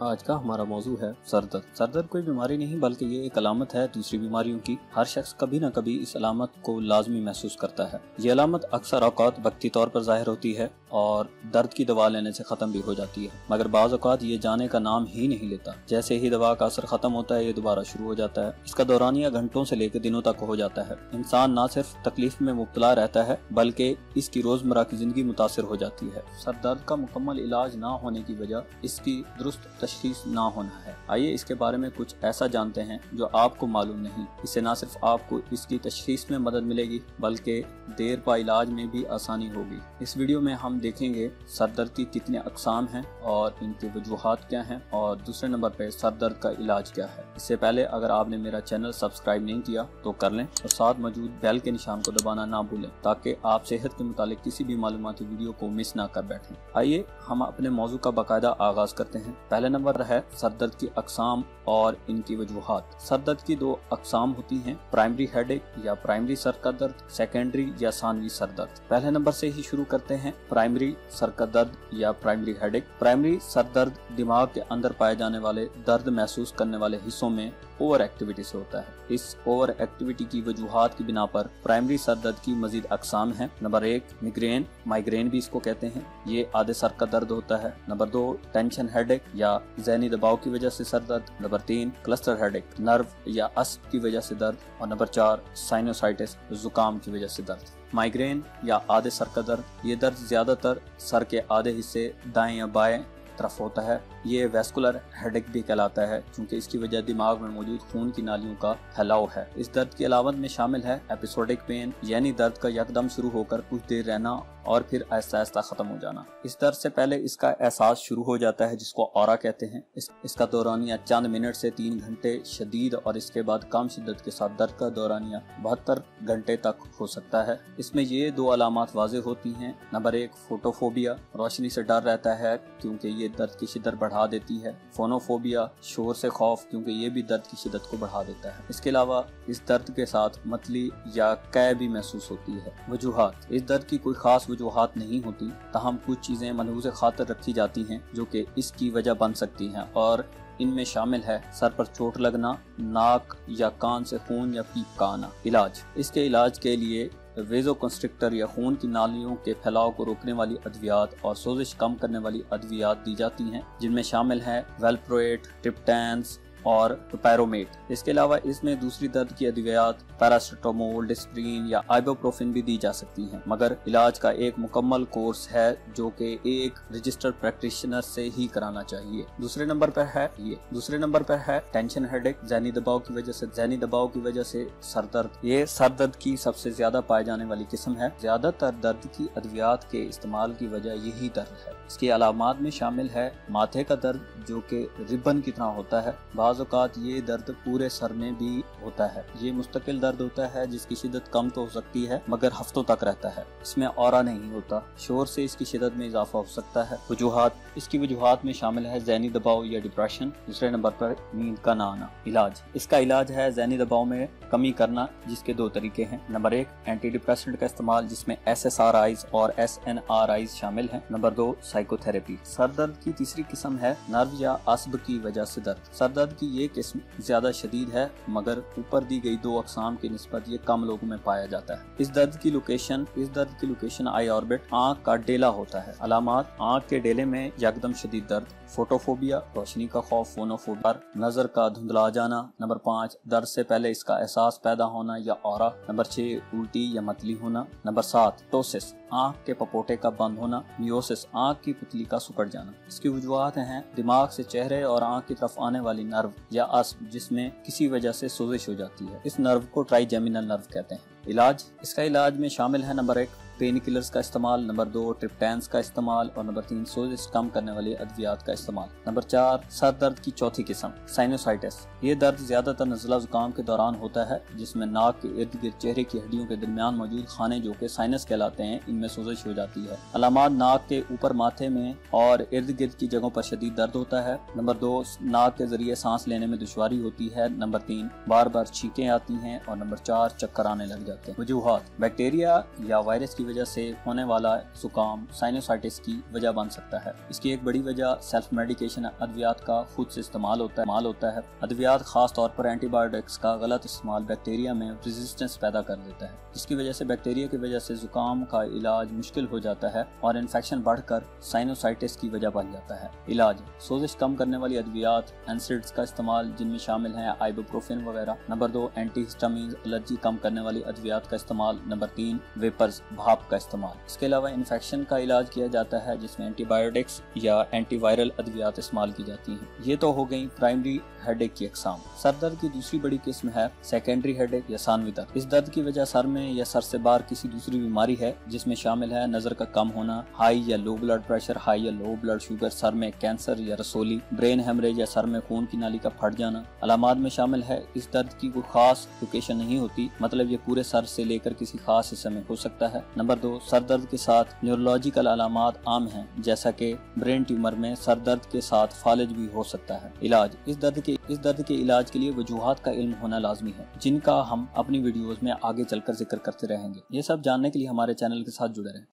آج کا ہمارا موضوع ہے سر درد۔ سر درد کوئی بیماری نہیں بلکہ یہ ایک علامت ہے دوسری بیماریوں کی۔ ہر شخص کبھی نہ کبھی اس علامت کو لازمی محسوس کرتا ہے۔ یہ علامت اکثر اوقات وقتی طور پر ظاہر ہوتی ہے اور درد کی دوا لینے سے ختم بھی ہو جاتی ہے، مگر بعض اوقات یہ جانے کا نام ہی نہیں لیتا۔ جیسے ہی دوا کا اثر ختم ہوتا ہے یہ دوبارہ شروع ہو جاتا ہے۔ اس کا دورانیہ گھنٹوں سے لے کر دنوں تک ہو جاتا ہے۔ انسان نہ صرف تکلیف میں مبتلا رہتا ہے بلکہ اس کی روزمرہ کی زندگی متاثر ہو جاتی ہے۔ سر درد کا مکمل علاج نہ ہونے کی وجہ اس کی درست تشخیص نہ ہونا ہے۔ آئیے اس کے بارے میں کچھ ایسا جانتے ہیں جو آپ کو معلوم نہیں۔ اس سے نہ صرف آپ کو اس کی تشخیص میں مدد ملے گی بلکہ دیر پا علاج میں بھی آسانی ہوگی۔ اس ویڈیو میں ہم دیکھیں گے سر درد کی کتنے اقسام ہیں اور ان کی وجوہات کیا ہیں، اور دوسرے نمبر پہ سر درد کا علاج کیا ہے۔ اس سے پہلے اگر آپ نے میرا چینل سبسکرائب نہیں کیا تو کر لیں اور ساتھ موجود بیل کے نشان کو دبانا نہ بھولیں تاکہ آپ صحت کے متعلق کسی بھی معلوماتی ویڈیو کو مس نہ کر بیٹھیں۔ آئیے ہم اپنے موضوع کا باقاعدہ آغاز کرتے ہیں۔ پہلے نمبر ہے سر درد کی اقسام اور ان کی وجوہات۔ سر درد کی دو اقسام ہوتی ہیں، پرائمری ہیڈ ایک یا پرائمری سر کا درد، سیکنڈری یا ثانوی سر درد۔ پہلے نمبر سے ہی شروع کرتے ہیں، پرائمری سر کا درد یا پرائمری ہیڈ ایک۔ پرائمری سر درد دماغ کے اندر پائے جانے والے درد محسوس کرنے والے حصوں میں اوور ایکٹیویٹی سے ہوتا ہے۔ اس اوور ایکٹیویٹی کی وجوہات کی بنا پر پرائمری سر درد کی مزید اقسام ہیں۔ نمبر 1 میگرین، مائیگرین بھی اس کو کہتے ہیں، یہ آدھے سر کا درد ہوتا ہے۔ نمبر 2 ٹینشن ہیڈ ایک یا ذہنی دباؤ کی وجہ سے سر درد۔ نمبر 3 کلسٹر ہیڈ ایک، نرو یا عصب کی وجہ سے درد۔ اور نمبر 4 سائنوسائٹس، زکام کی وجہ سے درد۔ مائیگرین یا آدھے سر کا درد، یہ درد زیادہ تر سر کے آدھے حصے دائیں یا بائیں طرف ہوتا ہے۔ یہ ویسکولر ہیڈ ایک بھی کہلاتا ہے کیونکہ اس کی وجہ دماغ میں موجود خون کی نالیوں کا پھیلاؤ ہے۔ اس درد کی علامت میں شامل ہے ایپیسوڈک پین، یعنی درد کا یکدم شروع ہو کر کچھ دیر رہنا اور پھر آہستہ آہستہ ختم ہو جانا۔ اس درد سے پہلے اس کا احساس شروع ہو جاتا ہے جس کو اورا کہتے ہیں۔ اس کا دورانیہ چند منٹ سے 3 گھنٹے شدید اور اس کے بعد کم شدت کے ساتھ درد کا دورانیہ 72 گھنٹے تک ہو سکتا ہے۔ اس میں یہ دو علامات واضح ہوتی ہیں۔ نمبر 1 فوٹوفوبیا، روشنی سے ڈر رہتا ہے کیونکہ یہ درد کی شدت بڑھا دیتی ہے۔ فونوفوبیا، شور سے خوف کیونکہ یہ بھی درد کی شدت کو بڑھا دیتا ہے۔ اس کے علاوہ اس درد کے ساتھ متلی یا قے بھی محسوس ہوتی ہے۔ وجوہات، اس درد کی کوئی خاص وجوہات نہیں ہوتی، تاہم کچھ چیزیں ملحوظ خاطر رکھی جاتی ہیں جو کہ اس کی وجہ بن سکتی ہیں، اور ان میں شامل ہے سر پر چوٹ لگنا، ناک یا کان سے خون یا پیپ کا آنا۔ علاج، اس کے علاج کے لیے ویزو کنسٹرکٹر یا خون کی نالیوں کے پھیلاؤ کو روکنے والی ادویات اور سوزش کم کرنے والی ادویات دی جاتی ہیں، جن میں شامل ہیں ویلپرویٹ، ٹرپٹینس اور ٹوپیرومیٹ۔ اس کے علاوہ اس میں دوسری درد کی ادویات پیراسٹامول، ڈسپرین یا آئبوپروفین بھی دی جا سکتی ہیں، مگر علاج کا ایک مکمل کورس ہے جو کہ ایک رجسٹرڈ پریکٹیشنر سے ہی کرانا چاہیے۔ دوسرے نمبر پر ہے ٹینشن ہیڈ ایک، ذہنی دباؤ کی وجہ سے سر درد۔ یہ سر درد کی سب سے زیادہ پائے جانے والی قسم ہے۔ زیادہ تر درد کی ادویات کے استعمال کی وجہ یہی درد ہے۔ اس کی علامات میں شامل ہے ماتھے کا درد جو کہ ربن کی طرح ہوتا ہے۔ بعض اوقات یہ درد پورے سر میں بھی ہوتا ہے۔ یہ مستقل درد ہوتا ہے جس کی شدت کم تو ہو سکتی ہے مگر ہفتوں تک رہتا ہے۔ اس میں اورا نہیں ہوتا۔ شور سے اس کی شدت میں اضافہ ہو سکتا ہے۔ وجوہات، اس کی وجوہات میں شامل ہے ذہنی دباؤ یا ڈپریشن۔ دوسرے نمبر پر نیند کا نہ آنا۔ علاج، اس کا علاج ہے ذہنی دباؤ میں کمی کرنا، جس کے 2 طریقے ہیں۔ نمبر 1 اینٹی ڈپریسنٹ کا استعمال جس میں SSRIs اور SNRIs شامل ہیں۔ Number 2 psycho therapy. سر درد کی تیسری قسم ہے نرو یا عصب کی وجہ سے درد۔ سر درد کی یہ قسم زیادہ شدید ہے مگر اوپر دی گئی 2 اقسام کی نسبت یہ کم لوگوں میں پایا جاتا ہے۔ اس درد کی لوکیشن آئی آربٹ، آنکھ کا ڈیلا ہوتا ہے۔ علامات، آنکھ کے ڈیلے میں یکدم شدید درد، فوٹوفوبیا، روشنی کا خوف، فونوفوبیا، نظر کا دھندلا جانا۔ نمبر 5 درد سے پہلے اس کا احساس پیدا ہونا یا اورا۔ نمبر 6 الٹی یا متلی ہونا۔ نمبر 7 ٹوسس، آنکھ کے پپوٹے کا بند ہونا۔ میوسس، آنکھ کی پتلی کا سکڑ جانا۔ اس کی وجوہات ہیں دماغ سے چہرے اور آنکھ کی طرف آنے والی نرو یا عصب جس میں کسی وجہ سے سوزش ہو جاتی ہے۔ اس نرو کو ٹرائیجیمینل نرو کہتے ہیں۔ علاج، اس کا علاج میں شامل ہے نمبر 1 پین کلرز کا استعمال، نمبر 2 ٹرپٹینس کا استعمال اور نمبر 3 سوزش کم کرنے والی ادویات کا استعمال۔ نمبر 4 سر درد کی چوتھی قسم سائنوسائٹس۔ یہ درد زیادہ تر نزلہ زکام کے دوران ہوتا ہے جس میں ناک کے ارد گرد چہرے کی ہڈیوں کے درمیان موجود خانے جو کہ سائنس کہلاتے ہیں ان میں سوزش ہو جاتی ہے۔ علامات، ناک کے اوپر ماتھے میں اور ارد گرد کی جگہوں پر شدید درد ہوتا ہے۔ نمبر 2 ناک کے ذریعے سانس لینے میں دشواری ہوتی ہے۔ نمبر 3 بار بار چھینکیں آتی ہیں اور نمبر 4 چکر آنے لگ جاتے ہیں۔ وجوہات، بیکٹیریا یا وائرس کی وجہ سے ہونے والا زکام سائنوسائٹس کی وجہ بن سکتا ہے۔ اس کی ایک بڑی وجہ سیلف میڈیکیشن ادویات کا خود سے استعمال ہوتا ہے۔ ادویات خاص طور پر اینٹی بایوٹکس کا غلط استعمال بیکٹیریا میں ریزسٹنس پیدا کر دیتا ہے، جس کی وجہ سے بیکٹیریا کی وجہ سے زکام کا علاج مشکل ہو جاتا ہے اور انفیکشن بڑھ کر سائنوسائٹس کی وجہ بن جاتا ہے۔ علاج: سوزش کم کرنے والی ادویات، اینسیڈز کا استعمال جن میں شامل ہیں آئبوپروفین وغیرہ۔ نمبر 2، اینٹی ہسٹامینز، الرجی کم کرنے والی ادویات کا استعمال۔ نمبر 3، ویپرز، بھاپ کا استعمال۔ اس کے علاوہ انفیکشن کا علاج کیا جاتا ہے جس میں اینٹی بایوٹکس یا اینٹی وائرل ادویات استعمال کی جاتی ہیں۔ یہ تو ہو گئی پرائمری ہیڈ ایک کی اقسام۔ سر درد کی دوسری بڑی قسم ہے سیکنڈری ہیڈ ایک یا ثانوی درد۔ اس درد کی وجہ سر میں یا سر سے باہر کسی دوسری بیماری ہے جس میں شامل ہے نظر کا کم ہونا، ہائی یا لو بلڈ پریشر، ہائی یا لو بلڈ شوگر، سر میں کینسر یا رسولی، برین ہیمریج یا سر میں خون کی نالی کا پھٹ جانا۔ علامات میں شامل ہے اس درد کی کوئی خاص لوکیشن نہیں ہوتی، مطلب یہ پورے سر سے لے کر کسی خاص حصے میں ہو سکتا ہے۔ نمبر 2، سر درد کے ساتھ نیورولوجیکل علامات عام ہیں، جیسا کہ برین ٹیومر میں سر درد کے ساتھ فالج بھی ہو سکتا ہے۔ علاج: اس درد کے علاج کے لیے وجوہات کا علم ہونا لازمی ہے، جن کا ہم اپنی ویڈیوز میں آگے چل کر ذکر کرتے رہیں گے۔ یہ سب جاننے کے لیے ہمارے چینل کے ساتھ جڑے رہیں۔